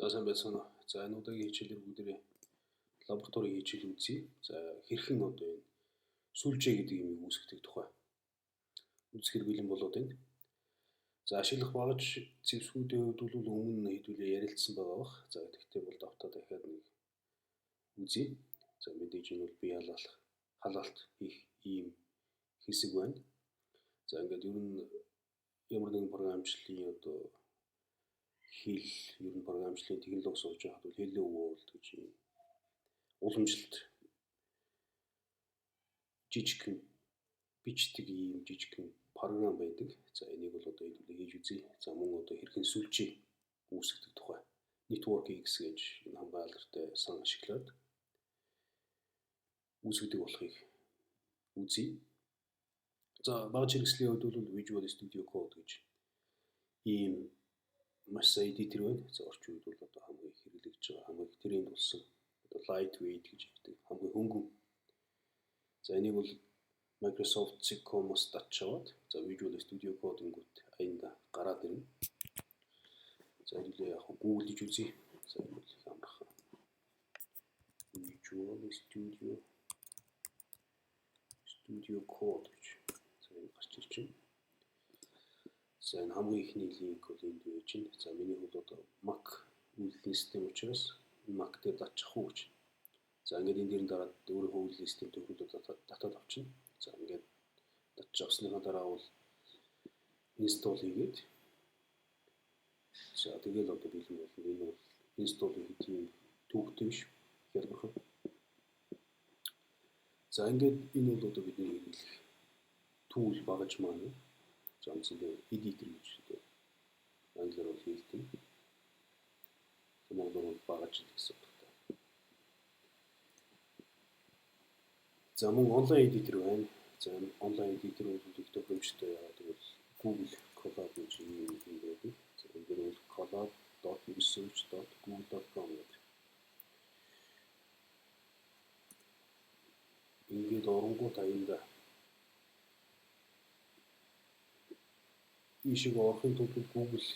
За сайн байцгаана уу. За энэ удаагийн хичээлээр бүгдээ лабораторийн хичээл үзье. За хэрхэн одоо энэ сүлжээ гэдэг юмыг үүсгэх тухай үзэхэр бэлэн болоод байна. За ашиглах багаж зэвсгүүдийн хувьд бол өмнө хэдүүлээ ярилцсан байгаа бах. За тэгтээ бол давтаа дахиад нэг үзье. За мэдээж энэ бол бие халаалт хийх ийм хэсэг байна. За ингээд ер нь ямар нэгэн програмчлалын одоо хэл ер нь програмчлалын технологи сууж байхад бол Hello World гэж юм уламжлалт жижигхэн бичдэг ийм жижигхэн програм байдаг. За энийг бол одоо хэдүүлээ хийж үзье. За мөн одоо хэрхэн сүлжээ үүсгэх тухай Network X гэж энэ хамгаалалтай сан ашиглаад үүсгдэг болохыг үзье. За багаж хэрэгслийн хувьд бол Visual Studio Code гэж ийм маш сайн эдитер байна. За орчин үед бол одоо хамгийн их хэрэглэгдэж байгаа, хамгийн их тренд болсон одоо lightweight гэж хэлдэг, хамгийн хөнгөн. За энийг бол Microsoft Zcom-оос татчаад за Visual Studio Code ингүүт аянда гараад ирнэ. За хэдүүлээ яг Google гэж үзье. За энэ бол их амархан. Visual Studio Code гэж за энэ гарч ирж байна. За энэ хамгийн ихний линк бол энд байж байна. За миний хувьд одоо Mac үйлдвэрлэлийн систем учраас Mac дээр татчих уу гэж. За ингээд энэ дэрэн дараад өөрийнхөө үйлдвэрлэлийн систем төвлөрүүлээд татаад авчна. За ингээд татж авсныхаа дараа бол install хийгээд за тэгэл одоо бэлэн болно. Энэ бол install хийх тийм төвөгтэй биш. Ярмархан. За ингээд энэ бол одоо бидний хэрэглэх tool багаж маань. За онцлог editor гэж одоо англиар бол хэлдэг. Монголоор бол багаж гэсэн үг. За мөн онлайн эдитер байна. За онлайн эдитер бол их тохиромжтой яагаад гэвэл Google Colab гэж юм байдаг. За энэ дээр бол colab.research.google.com гэдэг. Ингээд оронгууд аянда ишиг орохын тулд Google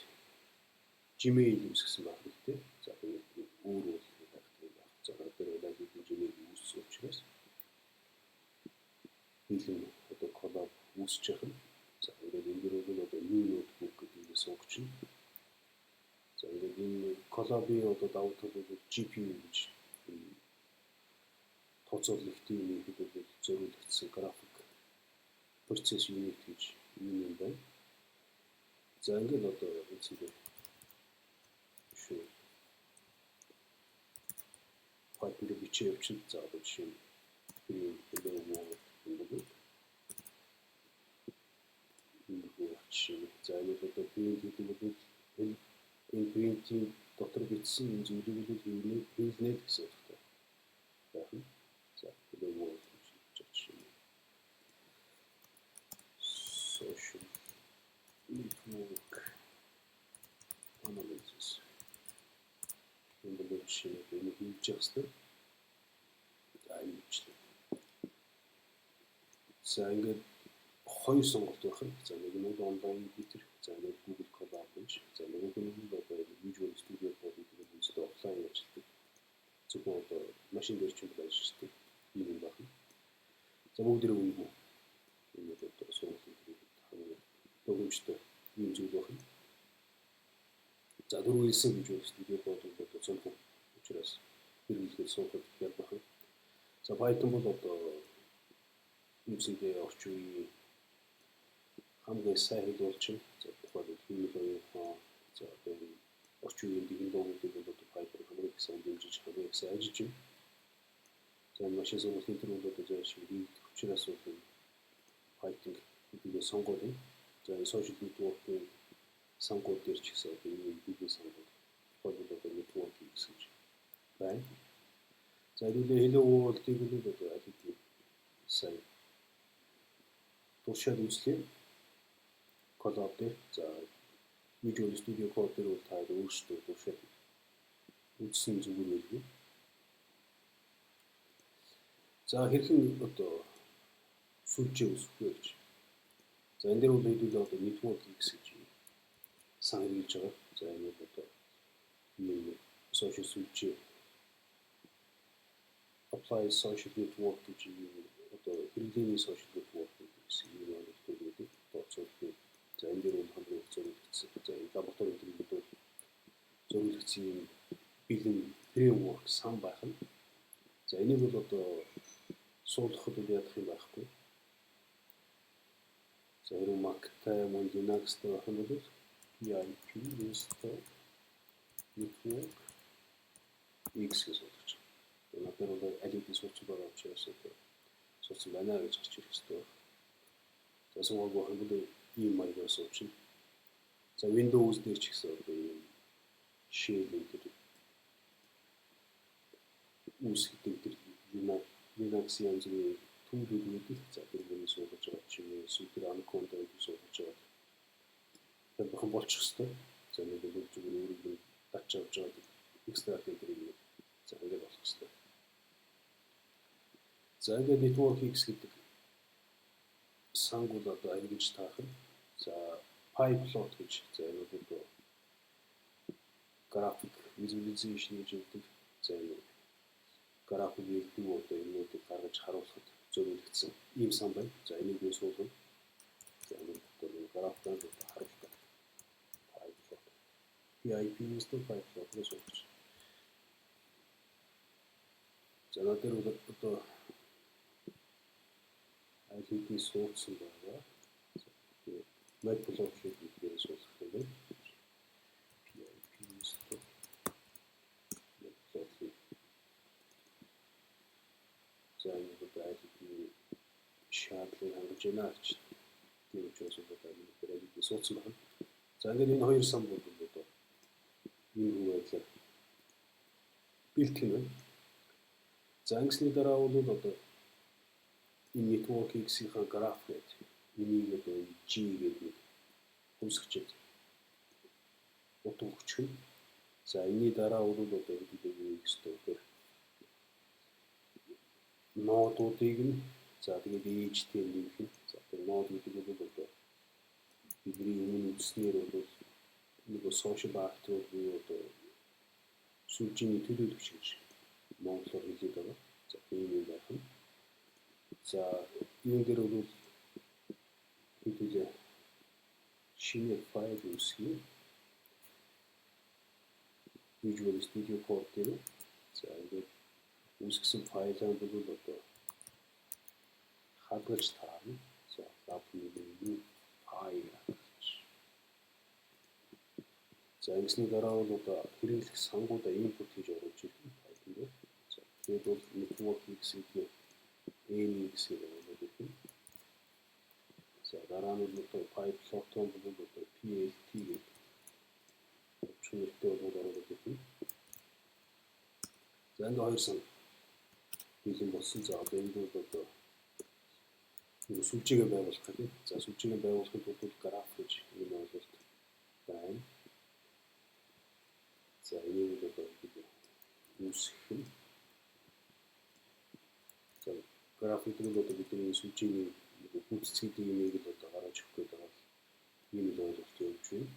Gmail үүсгэсэн байх хэрэгтэй. За тэгээд өөр бол за тэр удаагийн Gmail үүссэн учраас хэлэн одоо Colab үүсэж байгаа. За ингээд энэ дээр бол одоо new notebook гэдэг нь суугчна. За ингээд энэ Colab-ийн одоо давуу тал бол GPU гэж тооцоолох тийм нэгэд бол зориулагдсан график процесс unit гэж юм байна. За ингээд одоо үзье. Шүү. Python дээр бичиж явчихна. За одоо жишээ нь Hello World гэдэг. За энэ одоо print гэдэг бол энэ print-ийн дотор бичсэн зүйлийг л хийлнэ гэсэн утгатай. За Hello World гэж жишээ. Social network analysis. Энэ бол жишээ нь хийж ястаа. За энэ жишээ. За ингээд хоёр сонголт байх нь. За нэг нь онлайн эдитер, за нэг Google Colab гэж. За нэг нь одоо Visual Studio Code гэдэг нь зөвхөн офлайн ажилладаг. Зөвхөн одоо машин дээр ч ажилладаг юм байна. За бүгд үнэгүй. Энэ одоо сонголт хамгийн төгөмжтэй юм зүйл байна. За дөрөв хэлсэн Visual Studio Code бол зөвхөн учраас хэрэглэхэд суухад ялбах. За Python бол одоо үсэндээ орчин үеийн хамгийн сайн хэлбэлч. За тухайн хэлбэлийнхаа за одоо орчин үеийн технологиудыг бол одоо Python хамгийн их сайн дэмжиж хамгийн их сайн ажиллаж байна. За машин сургуулийн төр бол одоо заашгүй учраас бол Python гэдэг сонгоод байна. За social network-ийн сонгууд дээр ч гэсэн одоо энэ бидний сонгууд тухайн одоо network гэж байна. За хэдүүлээ Hello World-ийг бол одоо аль хэдийн сайн туршаад үзлээ. Colab дээр за Visual Studio Code дээр бол та өөрсдөө туршаад үзсэн зүгээр байлгүй. За хэрхэн одоо сүлжээ үүсгэх вэ гэж. За энэ дээр бол хэдүүлээ одоо Network X гэж сан хэрэгжилж байгаа. За энэ бол одоо social сүлжээ apply social network гэж одоо хэрэглээний social network гэсэн юм онолтууд гэдэг тооцоолдог. За энэ дээр бол хамгийн их зориулагдсан. За энэ лабораторийн хэрэглээд бол зориулагдсан юм бэлэн framework сан байх нь. За энийг бол одоо суулгахад бол ядах юм байхгүй. За хэрвээ Mac-тай мөн Linux-тай байх юм бол PIP install network X гэж болгож байна. Надад бол аль хэдийн суулцсан байгаа учраас суулцсан байна гэж гарч ирэх хэрэгтэй байна. За суулгах юм бол ийм маягаас уучна. За Windows дээр ч гэсэн одоо ийм shell гэдэг үүсгдэг тэр Linux янз бүрийн түүлүүд үүдэг. За тэрнийг суулгаж байгаа ч юм уу эсвэл тэр Anaconda гэж суулгаж байгаа. Тэр бахан болчих хэвээр. За нэг бол зүгээр өөрөөр татж авч байгаа extract гэдэг за ингээд болох хэвээр. За ингээд network X гэдэг санг бол одоо ангиж таах нь. За PyPlot гэж за энэ бол graphic visualization гэж үүдэг. За энэ график гэдэг одоо юмнуудыг гаргаж харуулахад зориулагдсан ийм сан байна. За энийг нь суулгана. За энэ бол графикаар харуулах гэдэг. PyPlot. PIP-ээс PyPlot гэж суулгаж. За надад одоо аль хэдийн суулгасан байгаа. Тэгээд PyPlot гэдэг суулгах юм байна. За энэ бол аль хэдийн шаардлагыг хангаж байна гэж тийм учраас одоо энэ хэрэглээ суудсан байна. За ингээд энэ хоёр сан бол одоо энэ байдлаар бэлтгэн байна. За ангисны дараа бол одоо энэ network X-ийн граф гэдэг энийг одоо G гэдэг хүсгчээд утга өгчих. За энэний дараа бол одоо хэдийгээр нэг стопер нодуудыг нь за тэгээд ээжтэй нэмэх нь за тэр нод гэдэг бол одоо бидний өмнө үзнээр бол нэг social actor буюу одоо сүлжээний төлөөлөгч гэж монголоор хэлээд байгаа. За тийм юм байх нь. За энэ дээр бол хэдүүлээ шинэ файл үүсгэн Visual Studio Code дээр за ингээд үүсгэсэн файлаа бол одоо хадгалж таарна. За лабны файл гэж. За ингэсний дараа бол одоо хэрэглэх сангуудаа input хийж оруулж ирэх файл дээр. За тэгээд бол network X-ийн ANX гэдэг юм. За дараа нь одоо PyPlot-он бол одоо PLT гэдэг чөлөөтэй бол оруулах юм. За энэ хоёр сан бэлэн болсон. За одоо энэ бол одоо сүлжээгээ байгуулах гэдэг. За сүлжээгээ байгуулахын тулд граф гэж юм ойлголт байна. За энийг бол одоо үүсгэх юм. За граф гэдэг нь одоо бидний сүлжээний бүтцийн юмыг л одоо гаргаж өгөх гэдэг байгаа. Ийм л ойлголт явуулж байна.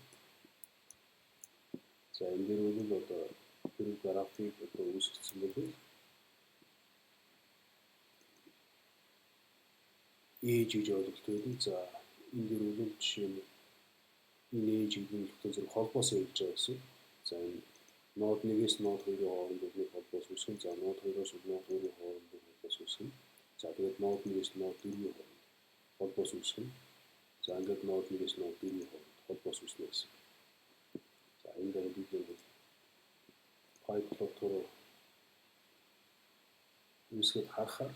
За энэ дээр бол одоо тэр график одоо үүсгэсэн бол ээж гэж ойлголт байдаг. За энэ дээр бол жишээ нь энэ ээж гэдэг нь зөвхөн холбоос явж байгаа гэсэн. За энэ нод 1-ээс нод 2-ийн хооронд нэг холбоос үүсгэн. За нод 2-оос нод 3-ийн хооронд холбоос үүсгэн. За тэгээд нод 1-ээс нод 4-ийн хооронд холбоос үүсгэн. За ингээд нод 1-ээс нод 4-ийн хооронд холбоос үүснэ гэсэн. За энэ дээр бид PyPlot-оор үүсгэж харахаар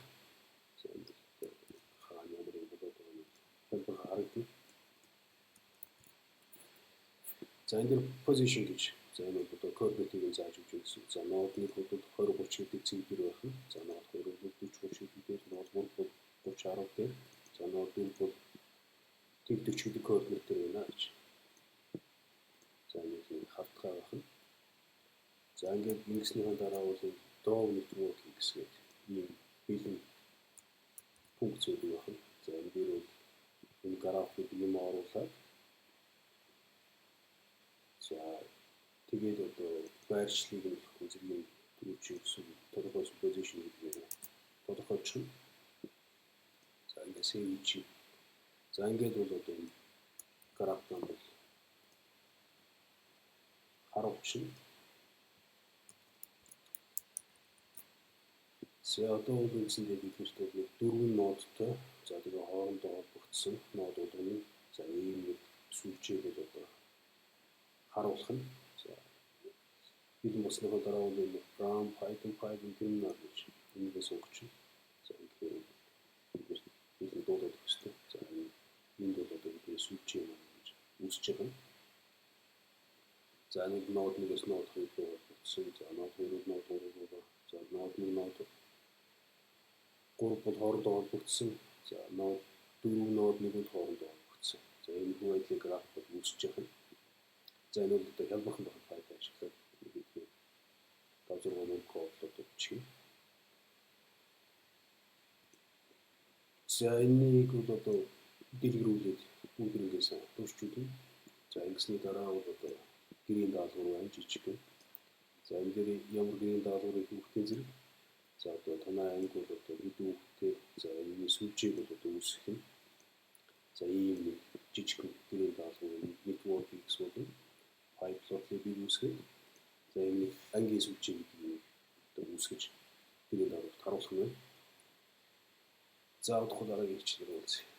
за энэ хаана ямар юм болоод байгаа юм харагдана. За энэ дээр position гэж за энэ одоо coordinate-ийг зааж өгч гэсэн. За нодны хувьд 20 30 гэдэг цэг дээр байх нь. За нод 2 бол 40 30 гэдэг, нод 3 бол 30 10 дээр. За нод 4 бол 40 40 гэдэг координат дээр байна гэж. За энэ хавтгай байх нь. За ингээд ингэснийхэн дараа бол draw network X гэдэг ийм бэлэн функцүүд байна. За энэ дээр бол энэ график юм оруулаад за тэгээд одоо байршлыг нь сүлжээ гэсэн тодорхой supposition гэдэг юм. Тодорхойлчихно. За ингээд save чи. За ингээд бол одоо энэ графтан бол харуулчихна. За одоо бол үндсэндээ биднэрт бол нэг 4 нодтой за тэгээ хоорондоо холбогдсон нод болгоно. За ийм нэг сүлжээг бол одоо харуулах нь. За бид мөснийхөө дараа бол энэ from Python terminal гэж энийг сонгочихно. За тэгэхээр бид дуудаад өгсөн. За энд бол одоо бидний сүлжээ юм гэж үүсэж байгаа юм. За нэг нод нэгээс нод хоёр руу холбогдсон. За нод 2-өөс нод 3 руу. За нод 1 нод 3 бол хоорондоо холбогдсон. За нод 4 нод 1-д хоорондоо холбогдсон. За энэ байдлын граф бол үүсэж байгаа юм. За энэ бол одоо хялбархан байх Python ашиглаад бидний 5-6 мөн кодлоод өгчих. За энийг бол одоо дэлгэрүүлээд бүгднгээс дурчулна. За ингэсний дараа бол одоо гэрийн даалгавар байна жижиг. За энэ дээр ямар гэрийн даалгаврыг хүүхдийн зэрэг. За одоо танай анги бол одоо хэдэн хүүхдтэй. За энэ сүлжээг бол одоо үүсгэх юм. За ийм нэг жижиг гэрийн даалгавар network X бол pipeline-ыг бий үүсгэх. За энэ ангийн сүлжээ гэдгийг одоо үүсгэж гэрийн даалгаварт харуулах нь. За удахгүй дараагийн хичээлээр уулзъя.